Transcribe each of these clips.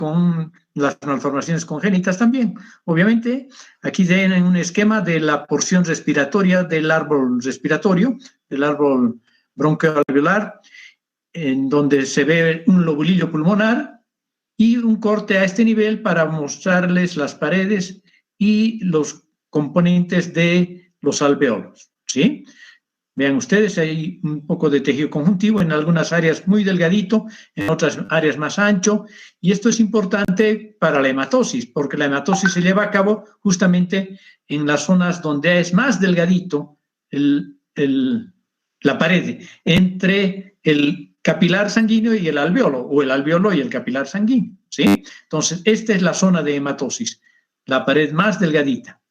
con las malformaciones congénitas también. Obviamente, aquí tienen un esquema de la porción respiratoria del árbol respiratorio, del árbol bronquioalveolar, en donde se ve un lobulillo pulmonar y un corte a este nivel para mostrarles las paredes y los componentes de los alveolos, ¿sí? Vean ustedes, hay un poco de tejido conjuntivo, en algunas áreas muy delgadito, en otras áreas más ancho, y esto es importante para la hematosis, porque la hematosis se lleva a cabo justamente en las zonas donde es más delgadito la pared entre el capilar sanguíneo y el alveolo, o el alveolo y el capilar sanguíneo, ¿sí? Entonces, esta es la zona de hematosis, la pared más delgadita.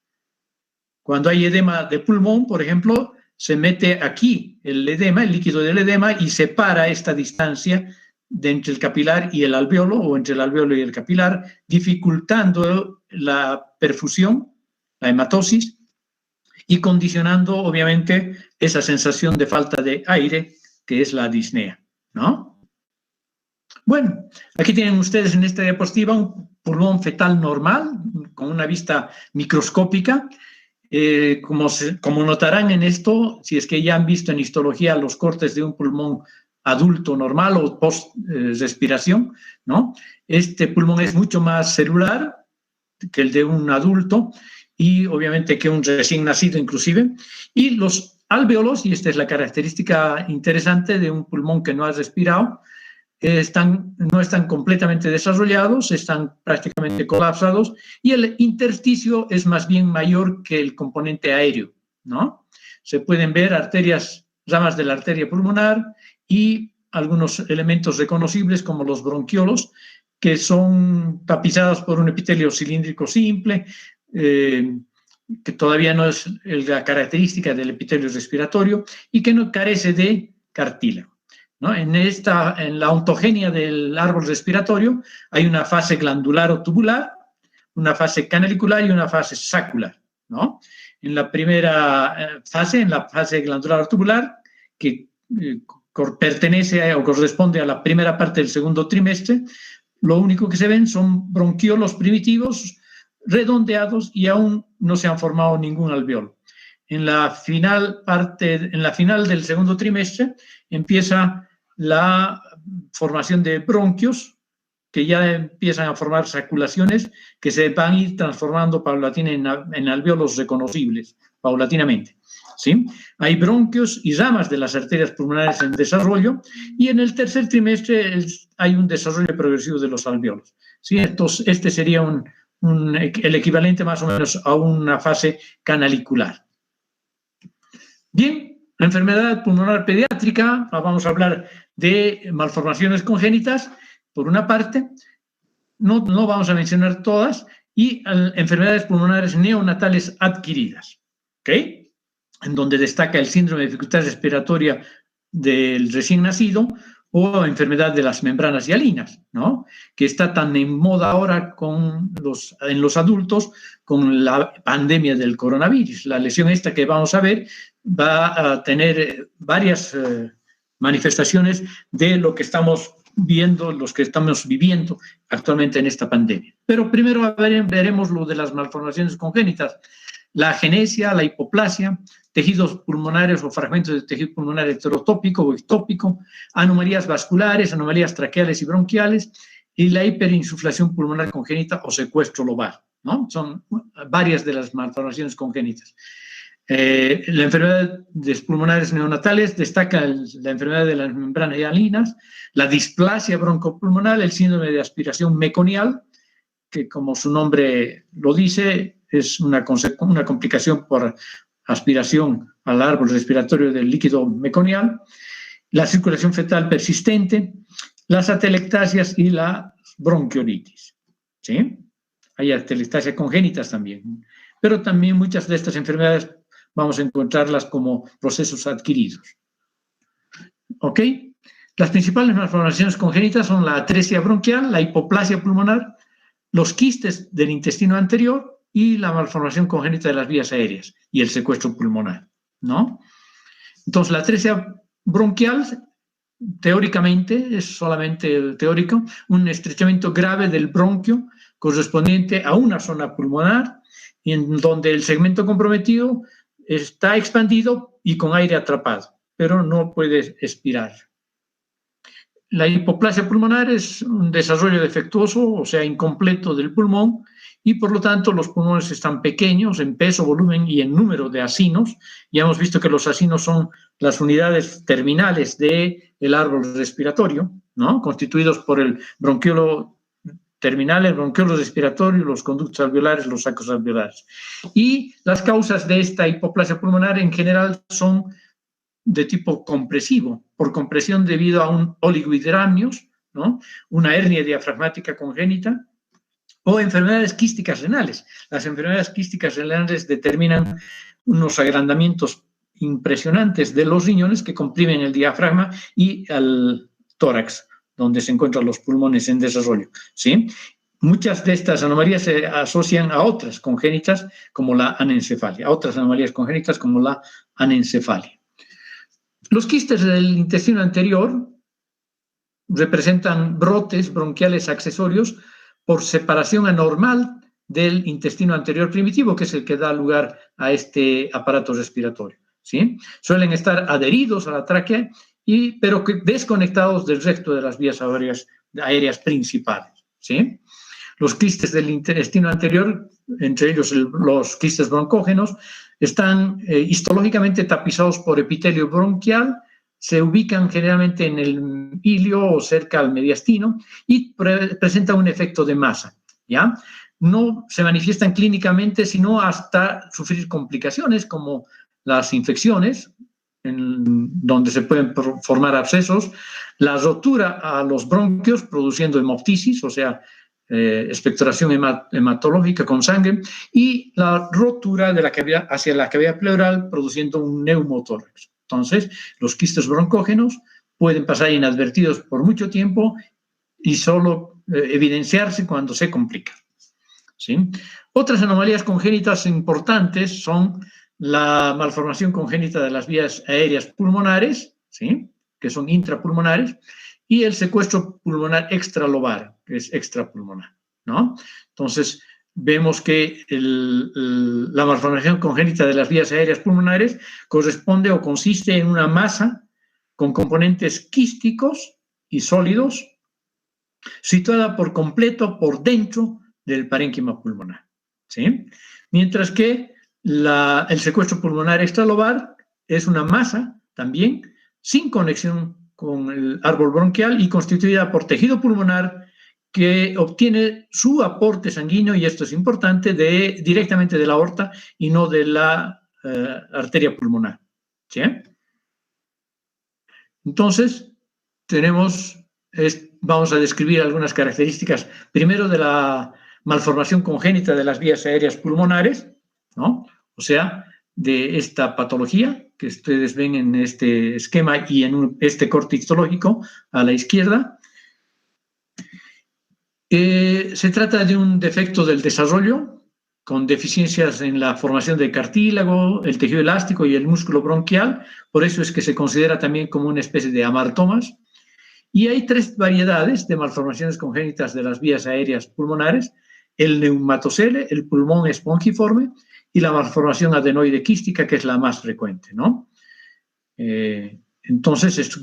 Cuando hay edema de pulmón, por ejemplo, se mete aquí el edema, el líquido del edema, y separa esta distancia de entre el capilar y el alveolo, o entre el alveolo y el capilar, dificultando la perfusión, la hematosis, y condicionando, obviamente, esa sensación de falta de aire, que es la disnea, ¿no? Bueno, aquí tienen ustedes en esta diapositiva un pulmón fetal normal, con una vista microscópica. Como notarán en esto, si es que ya han visto en histología los cortes de un pulmón adulto normal o post-respiración, ¿no? Este pulmón es mucho más celular que el de un adulto y obviamente que un recién nacido inclusive. Y los alveolos, y esta es la característica interesante de un pulmón que no ha respirado, no están completamente desarrollados, están prácticamente colapsados y el intersticio es más bien mayor que el componente aéreo, ¿no? Se pueden ver arterias, ramas de la arteria pulmonar y algunos elementos reconocibles como los bronquiolos, que son tapizados por un epitelio cilíndrico simple, que todavía no es la característica del epitelio respiratorio y que no carece de cartílago, ¿no? En la ontogenia del árbol respiratorio hay una fase glandular o tubular, una fase canalicular y una fase sacular, ¿no? En la primera fase, en la fase glandular o tubular, que pertenece o corresponde a la primera parte del segundo trimestre, lo único que se ven son bronquiolos primitivos, redondeados, y aún no se han formado ningún alveolo. En la final del segundo trimestre empieza la formación de bronquios, que ya empiezan a formar saculaciones que se van a ir transformando paulatinamente en alveolos reconocibles, paulatinamente, ¿sí? Hay bronquios y ramas de las arterias pulmonares en desarrollo, y en el tercer trimestre hay un desarrollo progresivo de los alveolos, ¿sí? Entonces, este sería el equivalente más o menos a una fase canalicular. Bien, la enfermedad pulmonar pediátrica, vamos a hablar de malformaciones congénitas, por una parte, no vamos a mencionar todas, y enfermedades pulmonares neonatales adquiridas, ¿ok? En donde destaca el síndrome de dificultad respiratoria del recién nacido o enfermedad de las membranas hialinas, ¿no? Que está tan en moda ahora en los adultos con la pandemia del coronavirus. La lesión esta que vamos a ver va a tener varias manifestaciones de lo que estamos viendo, los que estamos viviendo actualmente en esta pandemia. Pero primero veremos lo de las malformaciones congénitas, la agenesia, la hipoplasia, tejidos pulmonares o fragmentos de tejido pulmonar heterotópico o ectópico, anomalías vasculares, anomalías traqueales y bronquiales, y la hiperinsuflación pulmonar congénita o secuestro lobar, ¿no? Son varias de las malformaciones congénitas. La enfermedad de pulmonares neonatales destaca la enfermedad de las membranas hialinas, la displasia broncopulmonar, el síndrome de aspiración meconial, que como su nombre lo dice, es una complicación por aspiración al árbol respiratorio del líquido meconial, la circulación fetal persistente, las atelectasias y la bronquiolitis, ¿sí? Hay atelectasias congénitas también, pero también muchas de estas enfermedades vamos a encontrarlas como procesos adquiridos. ¿Ok? Las principales malformaciones congénitas son la atresia bronquial, la hipoplasia pulmonar, los quistes del intestino anterior y la malformación congénita de las vías aéreas y el secuestro pulmonar, ¿no? Entonces, la atresia bronquial teóricamente, es solamente teórico, un estrechamiento grave del bronquio correspondiente a una zona pulmonar, en donde el segmento comprometido está expandido y con aire atrapado, pero no puede expirar. La hipoplasia pulmonar es un desarrollo defectuoso, o sea, incompleto del pulmón, y por lo tanto los pulmones están pequeños en peso, volumen y en número de acinos. Ya hemos visto que los acinos son las unidades terminales del árbol respiratorio, ¿no? Constituidos por el bronquiolo terminal, el bronquiolo respiratorio, los conductos alveolares, los sacos alveolares. Y las causas de esta hipoplasia pulmonar en general son de tipo compresivo, por compresión debido a un oligohidramios, ¿no? Una hernia diafragmática congénita, o enfermedades quísticas renales. Las enfermedades quísticas renales determinan unos agrandamientos impresionantes de los riñones que comprimen el diafragma y al tórax, donde se encuentran los pulmones en desarrollo, ¿sí? Muchas de estas anomalías se asocian a otras congénitas como la anencefalia, a otras anomalías congénitas como la anencefalia. Los quistes del intestino anterior representan brotes bronquiales accesorios por separación anormal del intestino anterior primitivo, que es el que da lugar a este aparato respiratorio, ¿sí? Suelen estar adheridos a la tráquea, pero desconectados del resto de las vías aéreas principales, ¿sí? Los quistes del intestino anterior, entre ellos los quistes broncógenos, están histológicamente tapizados por epitelio bronquial, se ubican generalmente en el ilio o cerca al mediastino y presentan un efecto de masa, ¿ya? No se manifiestan clínicamente, sino hasta sufrir complicaciones como las infecciones, donde se pueden formar abscesos, la rotura a los bronquios produciendo hemoptisis, o sea, expectoración hematológica con sangre, y la rotura de la cavidad hacia la cavidad pleural produciendo un neumotórax. Entonces, los quistes broncógenos pueden pasar inadvertidos por mucho tiempo y solo evidenciarse cuando se complica, ¿sí? Otras anomalías congénitas importantes son la malformación congénita de las vías aéreas pulmonares, ¿sí? Que son intrapulmonares, y el secuestro pulmonar extralobar, que es extrapulmonar, ¿no? Entonces, vemos que la malformación congénita de las vías aéreas pulmonares corresponde o consiste en una masa con componentes quísticos y sólidos situada por completo por dentro del parénquima pulmonar, ¿sí? Mientras que el secuestro pulmonar extralobar es una masa también sin conexión con el árbol bronquial y constituida por tejido pulmonar que obtiene su aporte sanguíneo, y esto es importante, directamente de la aorta y no de la arteria pulmonar, ¿sí? Entonces, vamos a describir algunas características, primero de la malformación congénita de las vías aéreas pulmonares, ¿no? O sea, de esta patología que ustedes ven en este esquema y en este corte histológico a la izquierda. Se trata de un defecto del desarrollo con deficiencias en la formación del cartílago, el tejido elástico y el músculo bronquial, por eso es que se considera también como una especie de amartomas. Y hay tres variedades de malformaciones congénitas de las vías aéreas pulmonares: el neumatocele, el pulmón espongiforme, y la malformación adenoide quística, que es la más frecuente, ¿no? Entonces,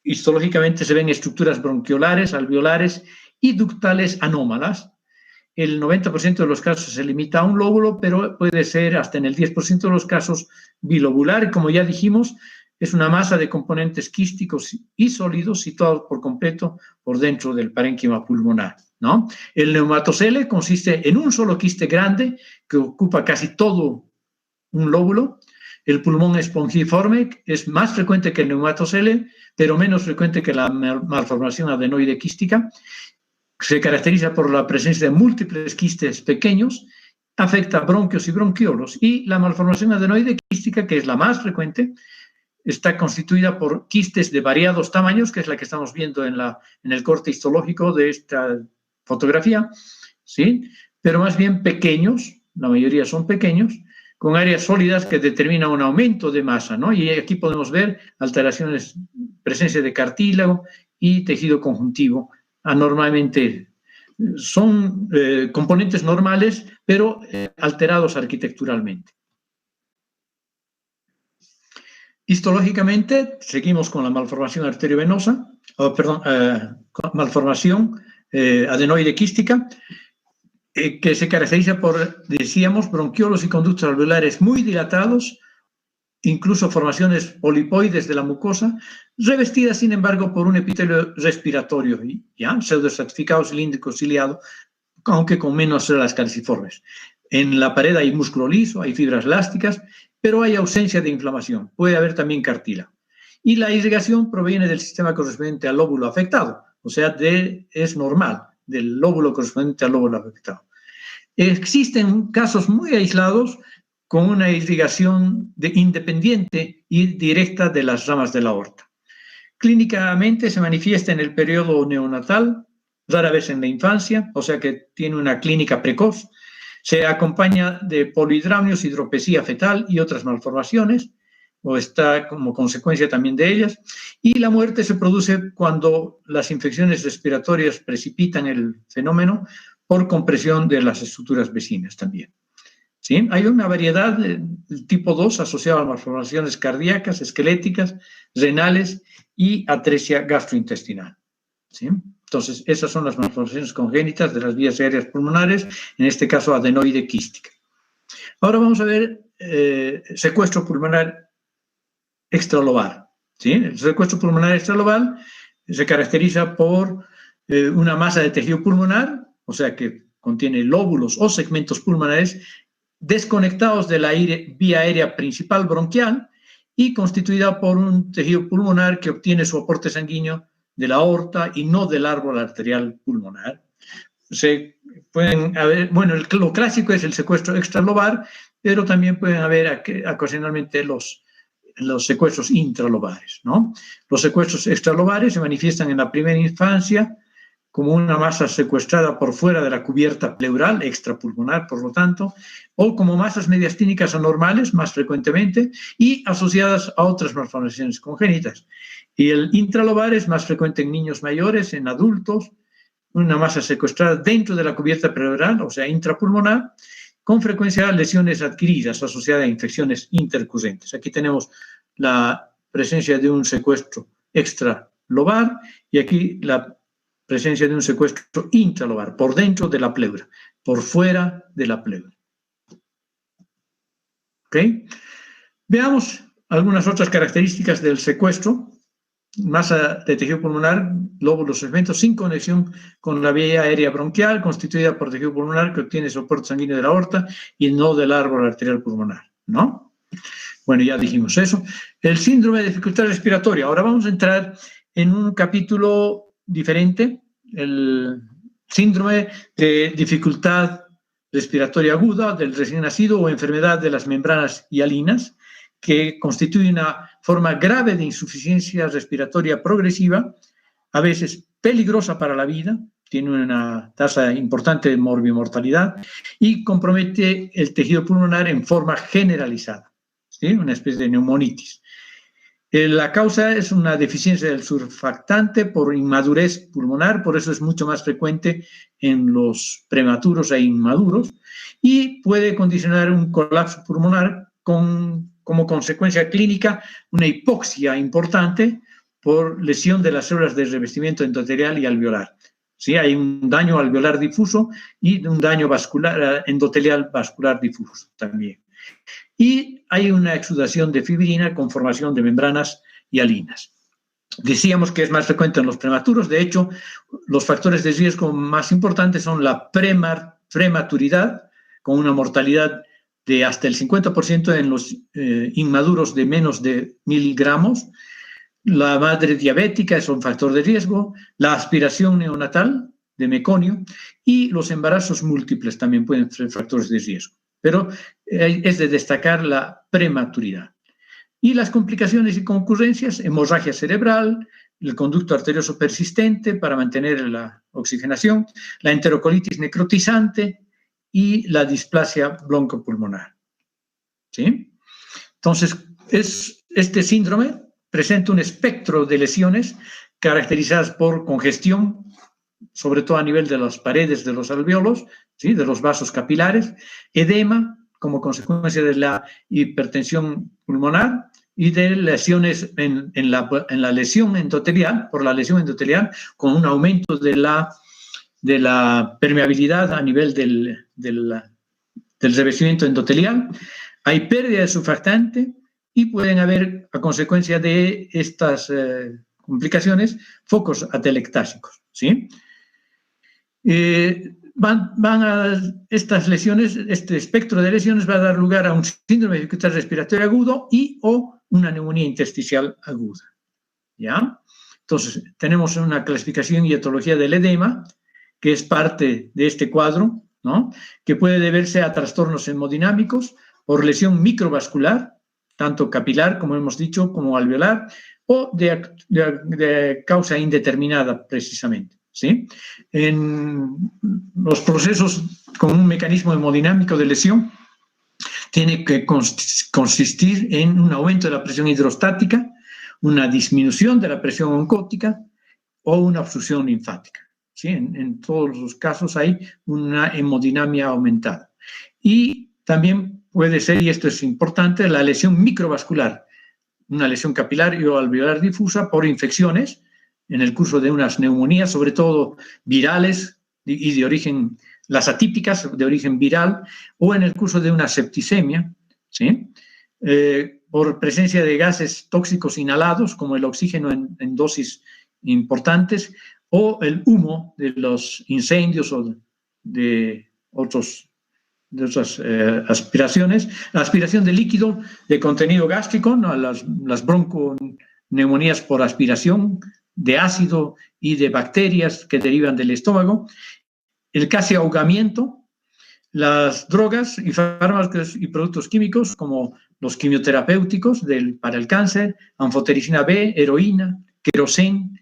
histológicamente se ven estructuras bronquiolares, alveolares y ductales anómalas. El 90% de los casos se limita a un lóbulo, pero puede ser hasta en el 10% de los casos bilobular, y como ya dijimos, es una masa de componentes quísticos y sólidos situados por completo por dentro del parénquima pulmonar, ¿no? El neumatocele consiste en un solo quiste grande que ocupa casi todo un lóbulo. El pulmón espongiforme es más frecuente que el neumatocele, pero menos frecuente que la malformación adenoide quística. Se caracteriza por la presencia de múltiples quistes pequeños, afecta bronquios y bronquiolos, y la malformación adenoide quística, que es la más frecuente, está constituida por quistes de variados tamaños, que es la que estamos viendo en el corte histológico de esta fotografía, ¿sí? Pero más bien pequeños, la mayoría son pequeños, con áreas sólidas que determinan un aumento de masa, ¿no? Y aquí podemos ver alteraciones, presencia de cartílago y tejido conjuntivo. Anormalmente son componentes normales, pero alterados arquitecturalmente. Histológicamente, seguimos con la malformación arteriovenosa, malformación adenoide quística, que se caracteriza por, decíamos, bronquiolos y conductos alveolares muy dilatados, incluso formaciones polipoides de la mucosa, revestidas, sin embargo, por un epitelio respiratorio, ¿ya? Pseudoestratificado, cilíndrico, ciliado, aunque con menos células calciformes. En la pared hay músculo liso, hay fibras elásticas, pero hay ausencia de inflamación. Puede haber también cartílago. Y la irrigación proviene del sistema correspondiente al lóbulo afectado, o sea, es normal, del lóbulo correspondiente al lóbulo afectado. Existen casos muy aislados con una irrigación independiente y directa de las ramas de la aorta. Clínicamente se manifiesta en el periodo neonatal, rara vez en la infancia, o sea que tiene una clínica precoz. Se acompaña de polihidramnios, hidropesía fetal y otras malformaciones, o está como consecuencia también de ellas. Y la muerte se produce cuando las infecciones respiratorias precipitan el fenómeno por compresión de las estructuras vecinas también. ¿Sí? Hay una variedad del tipo 2 asociada a malformaciones cardíacas, esqueléticas, renales y atresia gastrointestinal. ¿Sí? Entonces, esas son las malformaciones congénitas de las vías aéreas pulmonares, en este caso adenoide quística. Ahora vamos a ver secuestro pulmonar extralobar. ¿Sí? El secuestro pulmonar extralobar se caracteriza por una masa de tejido pulmonar, o sea que contiene lóbulos o segmentos pulmonares desconectados de la vía aérea principal bronquial y constituida por un tejido pulmonar que obtiene su aporte sanguíneo de la aorta y no del árbol arterial pulmonar. Se pueden haber, bueno, lo clásico es el secuestro extralobar, pero también pueden haber ocasionalmente los secuestros intralobares, ¿no? Los secuestros extralobares se manifiestan en la primera infancia como una masa secuestrada por fuera de la cubierta pleural, extrapulmonar, por lo tanto, o como masas mediastínicas anormales, más frecuentemente, y asociadas a otras malformaciones congénitas. Y el intralobar es más frecuente en niños mayores, en adultos, una masa secuestrada dentro de la cubierta pleural, o sea, intrapulmonar, con frecuencia lesiones adquiridas asociadas a infecciones intercurrentes. Aquí tenemos la presencia de un secuestro extralobar y aquí la presencia de un secuestro intralobar, por dentro de la pleura, por fuera de la pleura. ¿Ok? Veamos algunas otras características del secuestro. Masa de tejido pulmonar, lóbulos, segmentos sin conexión con la vía aérea bronquial, constituida por tejido pulmonar que obtiene soporte sanguíneo de la aorta y no del árbol arterial pulmonar, ¿no? Bueno, ya dijimos eso. El síndrome de dificultad respiratoria. Ahora vamos a entrar en un capítulo diferente, el síndrome de dificultad respiratoria aguda del recién nacido o enfermedad de las membranas hialinas, que constituye una forma grave de insuficiencia respiratoria progresiva, a veces peligrosa para la vida, tiene una tasa importante de morbimortalidad y compromete el tejido pulmonar en forma generalizada, ¿sí? Una especie de neumonitis. La causa es una deficiencia del surfactante por inmadurez pulmonar, por eso es mucho más frecuente en los prematuros e inmaduros, y puede condicionar un colapso pulmonar como consecuencia clínica una hipoxia importante por lesión de las células de revestimiento endotelial y alveolar. ¿Sí? Hay un daño alveolar difuso y un daño vascular, endotelial vascular difuso también. Y hay una exudación de fibrina con formación de membranas hialinas. Decíamos que es más frecuente en los prematuros. De hecho, los factores de riesgo más importantes son la prematuridad, con una mortalidad de hasta el 50% en los inmaduros de menos de 1000 gramos, la madre diabética es un factor de riesgo, la aspiración neonatal de meconio y los embarazos múltiples también pueden ser factores de riesgo. Pero es de destacar la prematuridad. Y las complicaciones y concurrencias, hemorragia cerebral, el conducto arterioso persistente para mantener la oxigenación, la enterocolitis necrotizante y la displasia broncopulmonar. ¿sí? Entonces, este síndrome presenta un espectro de lesiones caracterizadas por congestión, sobre todo a nivel de las paredes de los alvéolos, ¿sí? De los vasos capilares, edema como consecuencia de la hipertensión pulmonar y de lesiones en la lesión endotelial, por la lesión endotelial, con un aumento de la permeabilidad a nivel del revestimiento endotelial. Hay pérdida de surfactante y pueden haber, a consecuencia de estas complicaciones, focos atelectásicos, ¿sí? Van a estas lesiones, este espectro de lesiones va a dar lugar a un síndrome de dificultad respiratoria agudo y o una neumonía intersticial aguda, ¿ya? Entonces, tenemos una clasificación y etiología del edema, que es parte de este cuadro, ¿no? Que puede deberse a trastornos hemodinámicos por lesión microvascular, tanto capilar, como hemos dicho, como alveolar, o de causa indeterminada, precisamente, ¿sí? En los procesos con un mecanismo hemodinámico de lesión tiene que consistir en un aumento de la presión hidrostática, una disminución de la presión oncótica o una obstrucción linfática, ¿sí? En todos los casos hay una hemodinamia aumentada. Y también puede ser, y esto es importante, la lesión microvascular, una lesión capilar o alveolar difusa por infecciones en el curso de unas neumonías, sobre todo virales y de origen, las atípicas de origen viral, o en el curso de una septicemia, ¿sí? Por presencia de gases tóxicos inhalados, como el oxígeno en dosis importantes, o el humo de los incendios o de otras aspiraciones, la aspiración de líquido de contenido gástrico, ¿no? Las bronconeumonías por aspiración de ácido y de bacterias que derivan del estómago, el casi ahogamiento, las drogas y fármacos y productos químicos como los quimioterapéuticos para el cáncer, anfotericina B, heroína, querosén.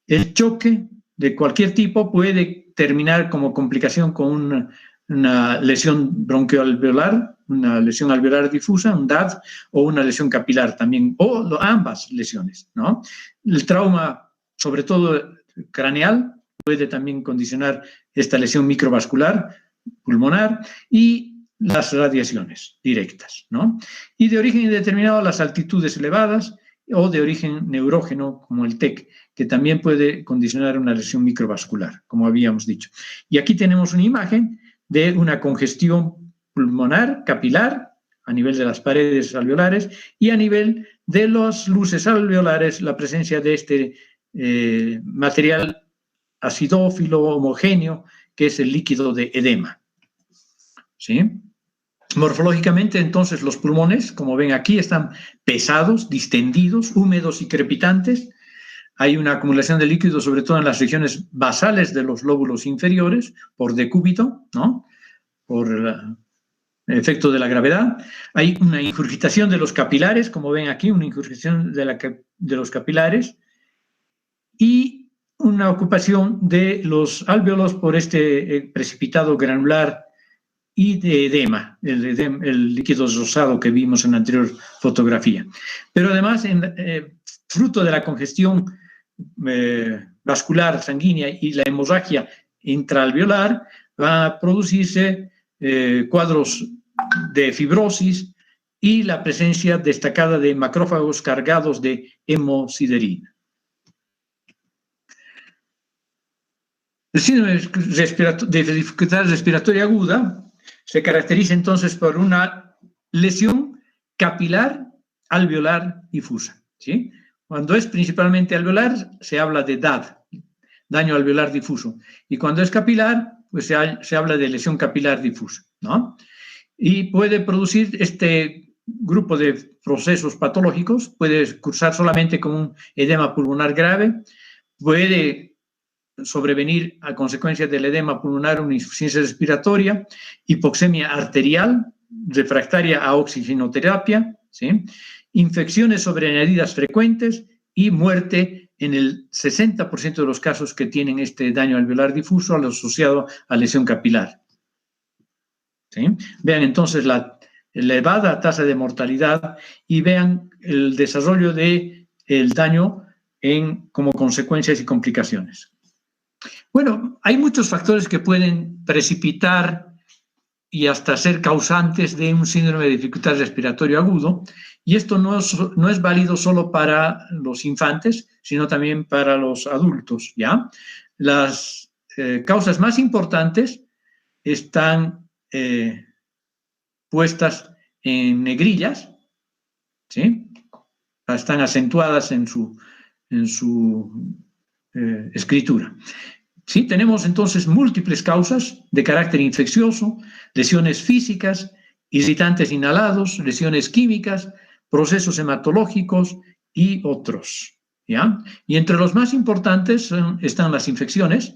El choque de cualquier tipo puede terminar como complicación con una lesión bronquialveolar, una lesión alveolar difusa, un DAD, o una lesión capilar también, o ambas lesiones, ¿no? El trauma, sobre todo craneal, puede también condicionar esta lesión microvascular, pulmonar, y las radiaciones directas, ¿no? Y de origen indeterminado, las altitudes elevadas, o de origen neurógeno, como el TEC, que también puede condicionar una lesión microvascular, como habíamos dicho. Y aquí tenemos una imagen de una congestión pulmonar capilar a nivel de las paredes alveolares y a nivel de las luces alveolares, la presencia de este material acidófilo homogéneo, que es el líquido de edema, ¿sí? Morfológicamente, entonces, los pulmones, como ven aquí, están pesados, distendidos, húmedos y crepitantes. Hay una acumulación de líquido, sobre todo en las regiones basales de los lóbulos inferiores, por decúbito, ¿no? Por el efecto de la gravedad. Hay una ingurgitación de los capilares, como ven aquí, una ingurgitación de los capilares, y una ocupación de los alvéolos por este precipitado granular y de edema, el líquido rosado que vimos en la anterior fotografía. Pero además, fruto de la congestión vascular sanguínea y la hemorragia intraalveolar, va a producirse cuadros de fibrosis y la presencia destacada de macrófagos cargados de hemosiderina. El síndrome de dificultad respiratoria aguda se caracteriza entonces por una lesión capilar alveolar difusa, ¿sí? Cuando es principalmente alveolar, se habla de DAD, daño alveolar difuso, y cuando es capilar, pues se habla de lesión capilar difusa, ¿no? Y puede producir este grupo de procesos patológicos, puede cursar solamente con un edema pulmonar grave, puede sobrevenir a consecuencia del edema pulmonar una insuficiencia respiratoria, hipoxemia arterial, refractaria a oxigenoterapia, ¿sí? Infecciones sobreañadidas frecuentes y muerte en el 60% de los casos que tienen este daño alveolar difuso asociado a lesión capilar, ¿sí? Vean entonces elevada tasa de mortalidad y vean el desarrollo del daño como consecuencias y complicaciones. Bueno, hay muchos factores que pueden precipitar y hasta ser causantes de un síndrome de dificultad respiratoria agudo, y esto no es válido solo para los infantes, sino también para los adultos, ¿ya? Las causas más importantes están puestas en negrillas, ¿sí? Están acentuadas en su escritura. Sí, tenemos entonces múltiples causas de carácter infeccioso, lesiones físicas, irritantes inhalados, lesiones químicas, procesos hematológicos y otros, ¿ya? Y entre los más importantes están las infecciones,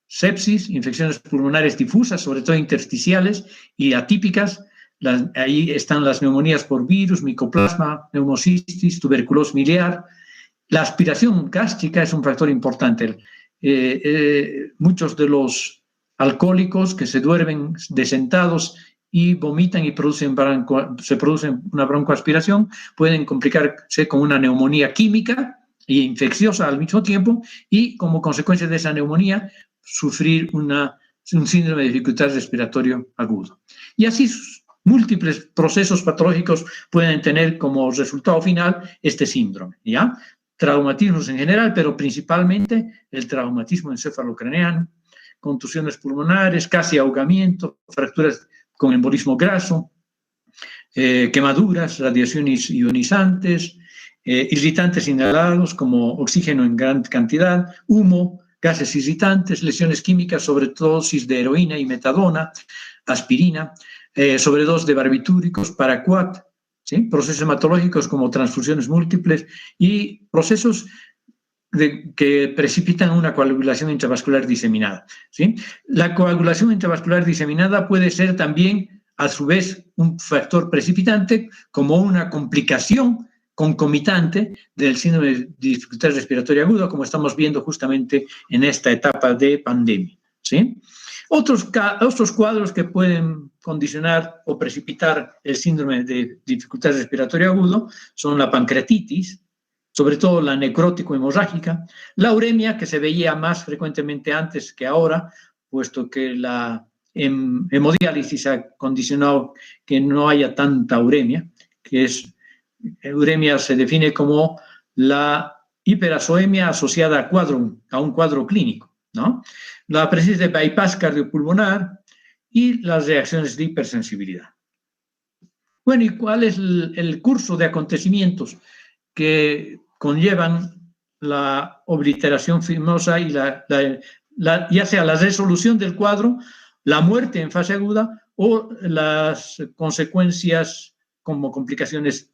sepsis, infecciones pulmonares difusas, sobre todo intersticiales y atípicas. Ahí están las neumonías por virus, micoplasma, neumocistis, tuberculosis miliar. La aspiración gástrica es un factor importante. Muchos de los alcohólicos que se duermen de sentados y vomitan y se producen una broncoaspiración pueden complicarse con una neumonía química e infecciosa al mismo tiempo, y como consecuencia de esa neumonía sufrir un síndrome de dificultad respiratoria agudo. Y así múltiples procesos patológicos pueden tener como resultado final este síndrome, ¿ya? Traumatismos en general, pero principalmente el traumatismo encefalocraneano, contusiones pulmonares, casi ahogamiento, fracturas con embolismo graso, quemaduras, radiaciones ionizantes, irritantes inhalados como oxígeno en gran cantidad, humo, gases irritantes, lesiones químicas, sobredosis de heroína y metadona, aspirina, sobredosis de barbitúricos, paraquat, ¿sí? Procesos hematológicos como transfusiones múltiples y procesos que precipitan una coagulación intravascular diseminada, ¿sí? La coagulación intravascular diseminada puede ser también, a su vez, un factor precipitante como una complicación concomitante del síndrome de dificultad respiratoria aguda, como estamos viendo justamente en esta etapa de pandemia, ¿sí? Otros cuadros que pueden condicionar o precipitar el síndrome de dificultad respiratoria agudo son la pancreatitis, sobre todo la necrótico hemorrágica, la uremia, que se veía más frecuentemente antes que ahora, puesto que la hemodiálisis ha condicionado que no haya tanta uremia, uremia se define como la hiperazoemia asociada a un cuadro clínico, ¿no? La presencia de bypass cardiopulmonar y las reacciones de hipersensibilidad. Bueno, ¿y cuál es el curso de acontecimientos que conllevan la obliteración fibrosa y ya sea la resolución del cuadro, la muerte en fase aguda o las consecuencias como complicaciones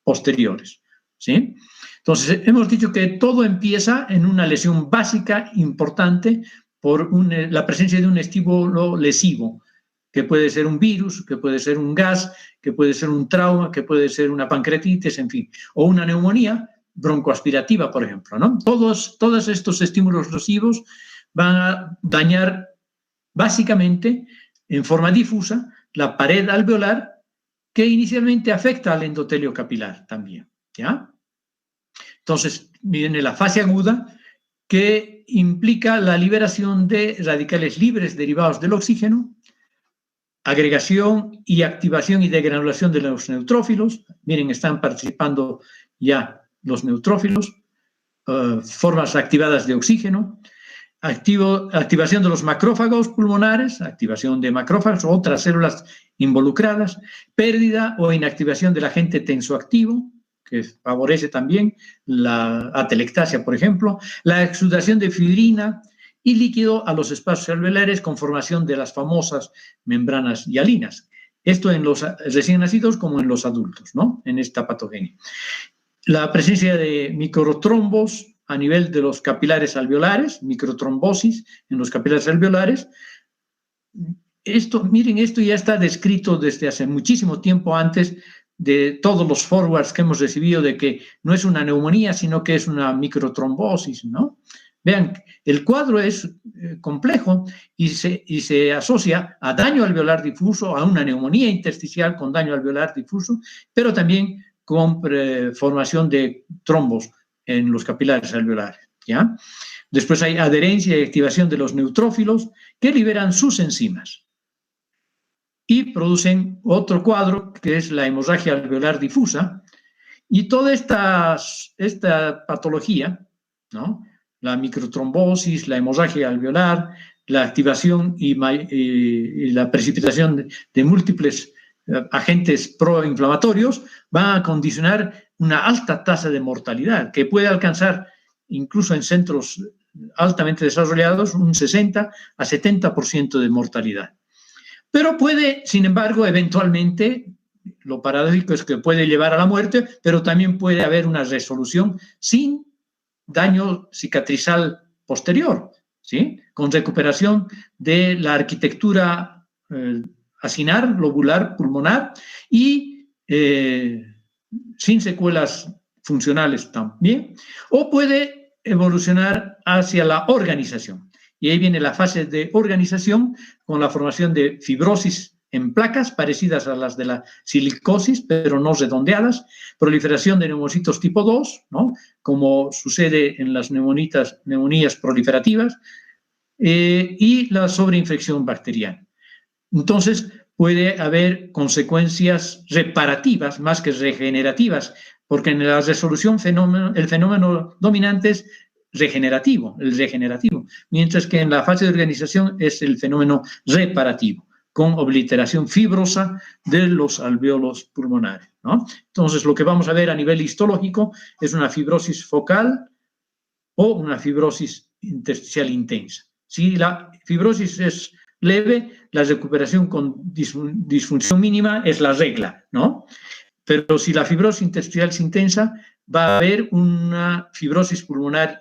posteriores, ¿sí? Entonces, hemos dicho que todo empieza en una lesión básica importante por la presencia de un estímulo lesivo, que puede ser un virus, que puede ser un gas, que puede ser un trauma, que puede ser una pancreatitis, en fin, o una neumonía broncoaspirativa, por ejemplo, ¿no? Todos estos estímulos lesivos van a dañar básicamente, en forma difusa, la pared alveolar, que inicialmente afecta al endotelio capilar también, ¿ya? Entonces, viene la fase aguda, que implica la liberación de radicales libres derivados del oxígeno, agregación y activación y degranulación de los neutrófilos. Miren, están participando ya los neutrófilos, formas activadas de oxígeno, activación de los macrófagos pulmonares, activación de macrófagos o otras células involucradas, pérdida o inactivación del agente tensoactivo, que favorece también la atelectasia, por ejemplo, la exudación de fibrina y líquido a los espacios alveolares con formación de las famosas membranas hialinas. Esto en los recién nacidos como en los adultos, ¿no? En esta patogenia. La presencia de microtrombos a nivel de los capilares alveolares, microtrombosis en los capilares alveolares. Miren, esto ya está descrito desde hace muchísimo tiempo antes de todos los forwards que hemos recibido de que no es una neumonía, sino que es una microtrombosis, ¿no? Vean, el cuadro es complejo y se asocia a daño alveolar difuso, a una neumonía intersticial con daño alveolar difuso, pero también con formación de trombos en los capilares alveolares, ¿ya? Después hay adherencia y activación de los neutrófilos que liberan sus enzimas y producen otro cuadro que es la hemorragia alveolar difusa. Y toda esta patología, ¿no?, la microtrombosis, la hemorragia alveolar, la activación y la precipitación de múltiples agentes proinflamatorios, van a condicionar una alta tasa de mortalidad que puede alcanzar, incluso en centros altamente desarrollados, un 60 a 70% de mortalidad. Pero puede, sin embargo, eventualmente, lo paradójico es que puede llevar a la muerte, pero también puede haber una resolución sin daño cicatrizal posterior, ¿sí?, con recuperación de la arquitectura acinar, lobular, pulmonar y sin secuelas funcionales también, o puede evolucionar hacia la organización. Y ahí viene la fase de organización con la formación de fibrosis en placas parecidas a las de la silicosis, pero no redondeadas, proliferación de neumocitos tipo 2, ¿no?, como sucede en las neumonías proliferativas, y la sobreinfección bacteriana. Entonces, puede haber consecuencias reparativas más que regenerativas, porque en la resolución el fenómeno dominante es regenerativo, mientras que en la fase de organización es el fenómeno reparativo, con obliteración fibrosa de los alvéolos pulmonares, ¿no? Entonces, lo que vamos a ver a nivel histológico es una fibrosis focal o una fibrosis intersticial intensa. Si la fibrosis es leve, la recuperación con disfunción mínima es la regla, ¿no? Pero si la fibrosis intersticial es intensa, va a haber una fibrosis pulmonar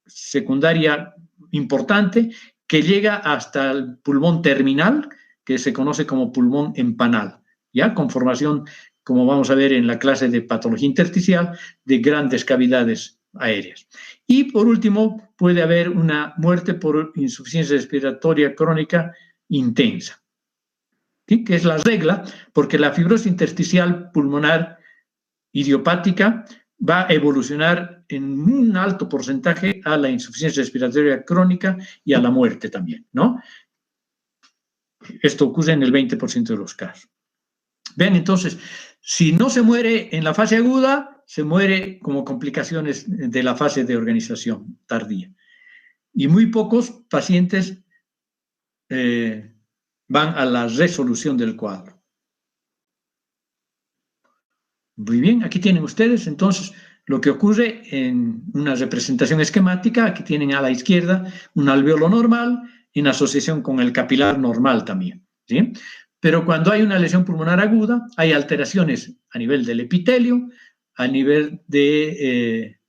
secundaria importante que llega hasta el pulmón terminal, que se conoce como pulmón empanal, ¿ya?, con formación, como vamos a ver en la clase de patología intersticial, de grandes cavidades aéreas. Y por último, puede haber una muerte por insuficiencia respiratoria crónica intensa, ¿sí?, que es la regla, porque la fibrosis intersticial pulmonar idiopática va a evolucionar en un alto porcentaje a la insuficiencia respiratoria crónica y a la muerte también, ¿no? Esto ocurre en el 20% de los casos. Vean, entonces, si no se muere en la fase aguda, se muere como complicaciones de la fase de organización tardía. Y muy pocos pacientes van a la resolución del cuadro. Muy bien, aquí tienen ustedes entonces lo que ocurre en una representación esquemática. Aquí tienen a la izquierda un alvéolo normal en asociación con el capilar normal también, ¿sí? Pero cuando hay una lesión pulmonar aguda, hay alteraciones a nivel del epitelio, a nivel de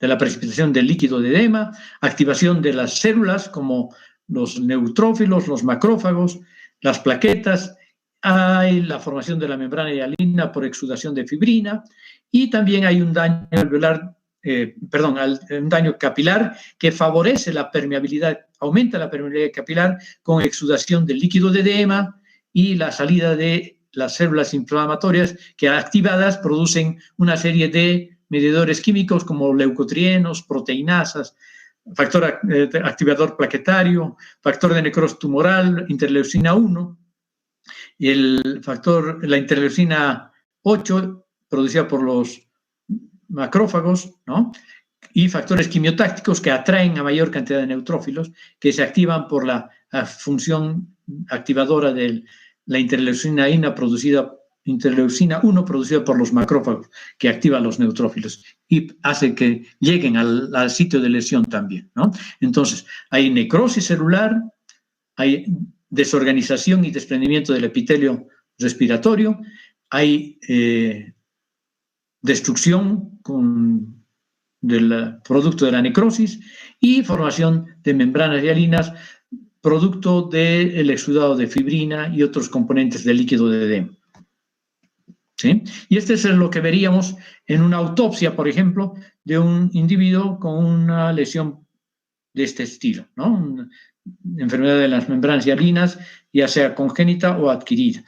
la precipitación del líquido de edema, activación de las células como los neutrófilos, los macrófagos, las plaquetas, hay la formación de la membrana hialina por exudación de fibrina, y también hay un daño alveolar, un daño capilar que favorece la permeabilidad, aumenta la permeabilidad capilar con exudación del líquido de edema y la salida de las células inflamatorias que activadas producen una serie de medidores químicos como leucotrienos, proteinasas, factor activador plaquetario, factor de necrosis tumoral, interleucina 1, y la interleucina 8, producida por los macrófagos, ¿no?, y factores quimiotácticos que atraen a mayor cantidad de neutrófilos, que se activan por la función activadora de la interleucina 1 producida por los macrófagos, que activa los neutrófilos y hace que lleguen al sitio de lesión también, ¿no? Entonces, hay necrosis celular, hay desorganización y desprendimiento del epitelio respiratorio, hay destrucción del producto de la necrosis y formación de membranas hialinas producto del exudado de fibrina y otros componentes del líquido de edema. ¿sí? Y este es lo que veríamos en una autopsia, por ejemplo, de un individuo con una lesión de este estilo, ¿no? Una enfermedad de las membranas hialinas, ya sea congénita o adquirida,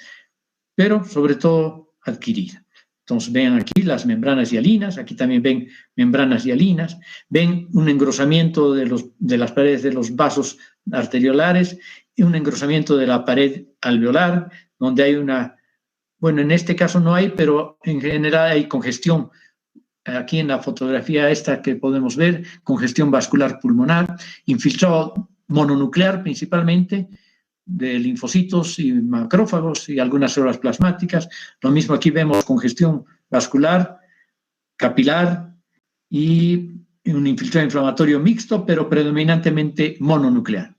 pero sobre todo adquirida. Entonces ven aquí las membranas hialinas, aquí también ven membranas hialinas, ven un engrosamiento de las paredes de los vasos arteriolares y un engrosamiento de la pared alveolar, donde hay bueno, en este caso no hay, pero en general hay congestión. Aquí en la fotografía esta que podemos ver, congestión vascular pulmonar, infiltrado mononuclear principalmente, de linfocitos y macrófagos y algunas células plasmáticas. Lo mismo aquí vemos congestión vascular, capilar y un infiltrado inflamatorio mixto, pero predominantemente mononuclear.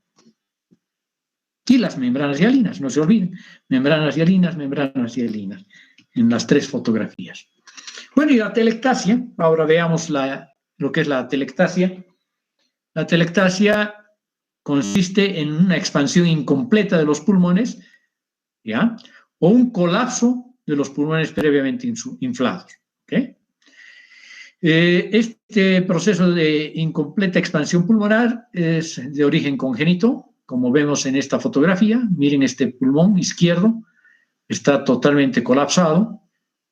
Y las membranas hialinas, no se olviden, membranas hialinas, en las tres fotografías. Bueno, y la telectasia, ahora veamos lo que es la telectasia. La telectasia consiste en una expansión incompleta de los pulmones, ¿ya? O un colapso de los pulmones previamente inflados, ¿ok? Este proceso de incompleta expansión pulmonar es de origen congénito, como vemos en esta fotografía. Miren este pulmón izquierdo, está totalmente colapsado,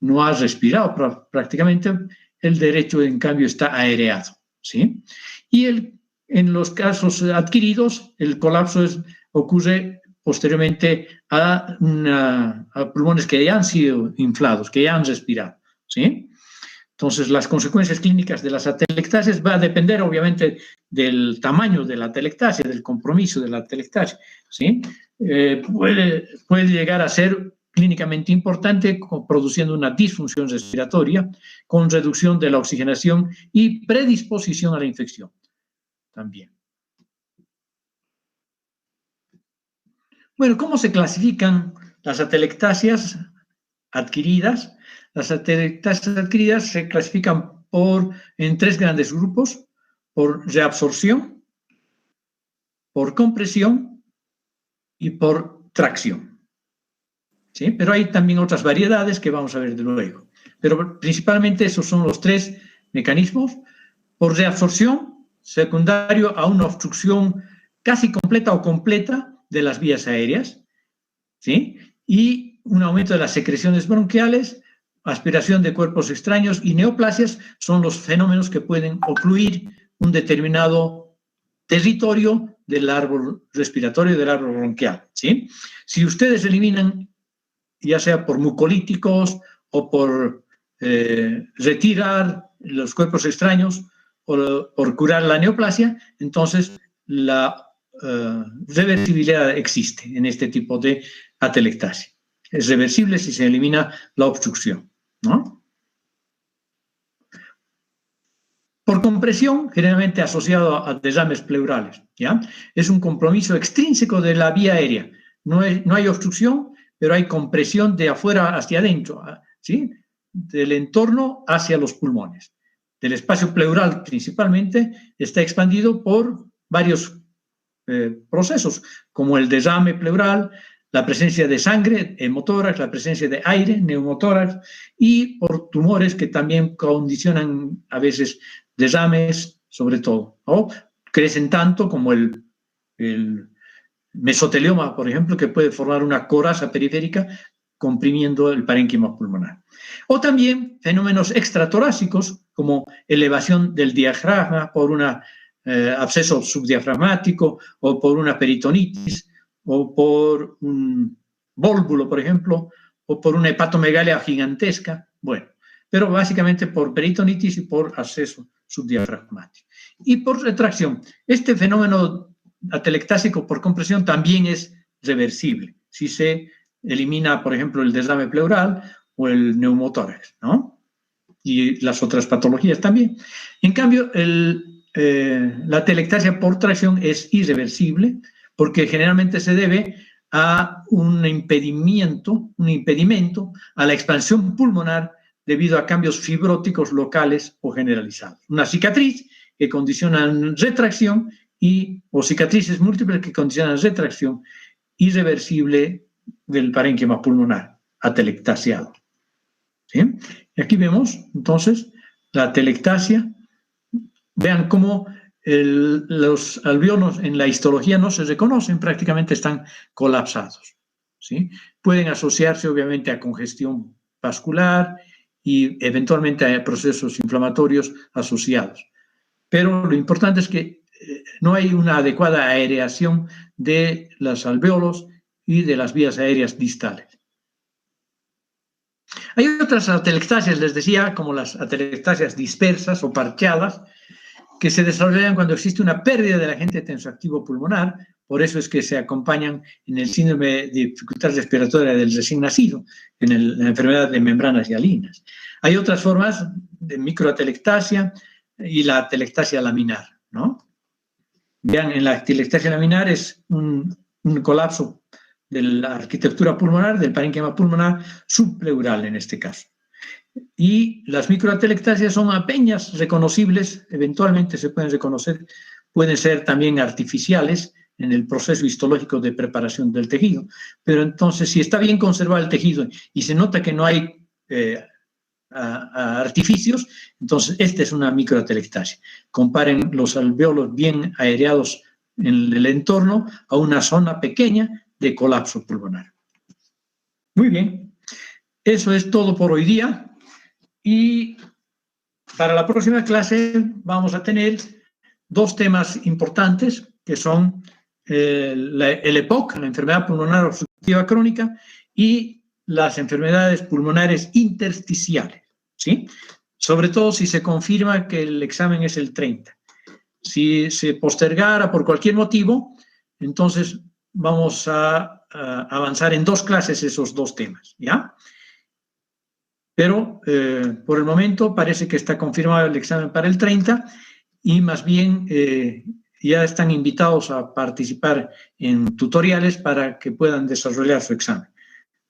no ha respirado prácticamente, el derecho en cambio está aereado, ¿sí? Y en los casos adquiridos, el colapso ocurre posteriormente a pulmones que ya han sido inflados, que ya han respirado, ¿sí? Entonces, las consecuencias clínicas de las atelectasias va a depender, obviamente, del tamaño de la atelectasia, del compromiso de la atelectasia, ¿sí? Puede llegar a ser clínicamente importante, produciendo una disfunción respiratoria con reducción de la oxigenación y predisposición a la infección también. Bueno, ¿cómo se clasifican las atelectasias adquiridas? Las atelectasias adquiridas se clasifican en tres grandes grupos: por reabsorción, por compresión y por tracción. ¿Sí? Pero hay también otras variedades que vamos a ver de luego. Pero principalmente esos son los tres mecanismos. Por reabsorción, secundario a una obstrucción casi completa o completa de las vías aéreas, ¿sí? Y un aumento de las secreciones bronquiales, aspiración de cuerpos extraños y neoplasias son los fenómenos que pueden ocluir un determinado territorio del árbol respiratorio, del árbol bronquial, ¿sí? Si ustedes eliminan, ya sea por mucolíticos o por retirar los cuerpos extraños o por curar la neoplasia, entonces la reversibilidad existe en este tipo de atelectasia. Es reversible si se elimina la obstrucción, ¿no? Por compresión, generalmente asociado a derrames pleurales, ¿ya? Es un compromiso extrínseco de la vía aérea. No hay obstrucción, pero hay compresión de afuera hacia adentro, ¿sí? Del entorno hacia los pulmones. Del espacio pleural principalmente está expandido por varios procesos, como el derrame pleural, la presencia de sangre, hemotórax, la presencia de aire, neumotórax, y por tumores que también condicionan a veces derrames, sobre todo, ¿no? Crecen tanto como el mesotelioma, por ejemplo, que puede formar una coraza periférica comprimiendo el parénquima pulmonar. O también fenómenos extratorácicos, como elevación del diafragma por un absceso subdiafragmático, o por una peritonitis, o por un vólvulo, por ejemplo, o por una hepatomegalia gigantesca. Bueno, pero básicamente por peritonitis y por absceso subdiafragmático. Y por retracción. Este fenómeno atelectásico por compresión también es reversible si se elimina, por ejemplo, el derrame pleural o el neumotórax, ¿no? Y las otras patologías también. En cambio, la atelectasia por tracción es irreversible porque generalmente se debe a un impedimento a la expansión pulmonar debido a cambios fibróticos locales o generalizados. Una cicatriz que condiciona retracción o cicatrices múltiples que condicionan retracción irreversible del parénquima pulmonar atelectasiado. ¿sí? Y aquí vemos, entonces, la telectasia. Vean cómo los alveolos en la histología no se reconocen, prácticamente están colapsados, ¿sí? Pueden asociarse, obviamente, a congestión vascular y eventualmente a procesos inflamatorios asociados. Pero lo importante es que no hay una adecuada aireación de los alvéolos y de las vías aéreas distales. Hay otras atelectasias, les decía, como las atelectasias dispersas o parcheadas, que se desarrollan cuando existe una pérdida del agente tensoactivo pulmonar. Por eso es que se acompañan en el síndrome de dificultad respiratoria del recién nacido, en la enfermedad de membranas hialinas. Hay otras formas de microatelectasia y la atelectasia laminar, ¿no? Vean, en la atelectasia laminar es un colapso de la arquitectura pulmonar, del parénquima pulmonar subpleural en este caso. Y las microatelectasias son apenas reconocibles, eventualmente se pueden reconocer, pueden ser también artificiales en el proceso histológico de preparación del tejido. Pero entonces, si está bien conservado el tejido y se nota que no hay artificios, entonces esta es una microatelectasia. Comparen los alvéolos bien aireados en el entorno a una zona pequeña de colapso pulmonar. Muy bien, eso es todo por hoy día. Y para la próxima clase vamos a tener dos temas importantes, que son el EPOC, la enfermedad pulmonar obstructiva crónica, y las enfermedades pulmonares intersticiales, ¿sí? Sobre todo si se confirma que el examen es el 30. Si se postergara por cualquier motivo, entonces vamos a avanzar en dos clases esos dos temas, ¿ya? Pero por el momento parece que está confirmado el examen para el 30 y más bien ya están invitados a participar en tutoriales para que puedan desarrollar su examen,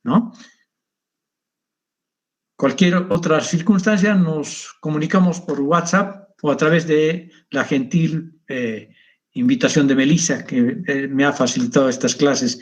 ¿no? Cualquier otra circunstancia nos comunicamos por WhatsApp o a través de la gentil invitación de Melissa, que me ha facilitado estas clases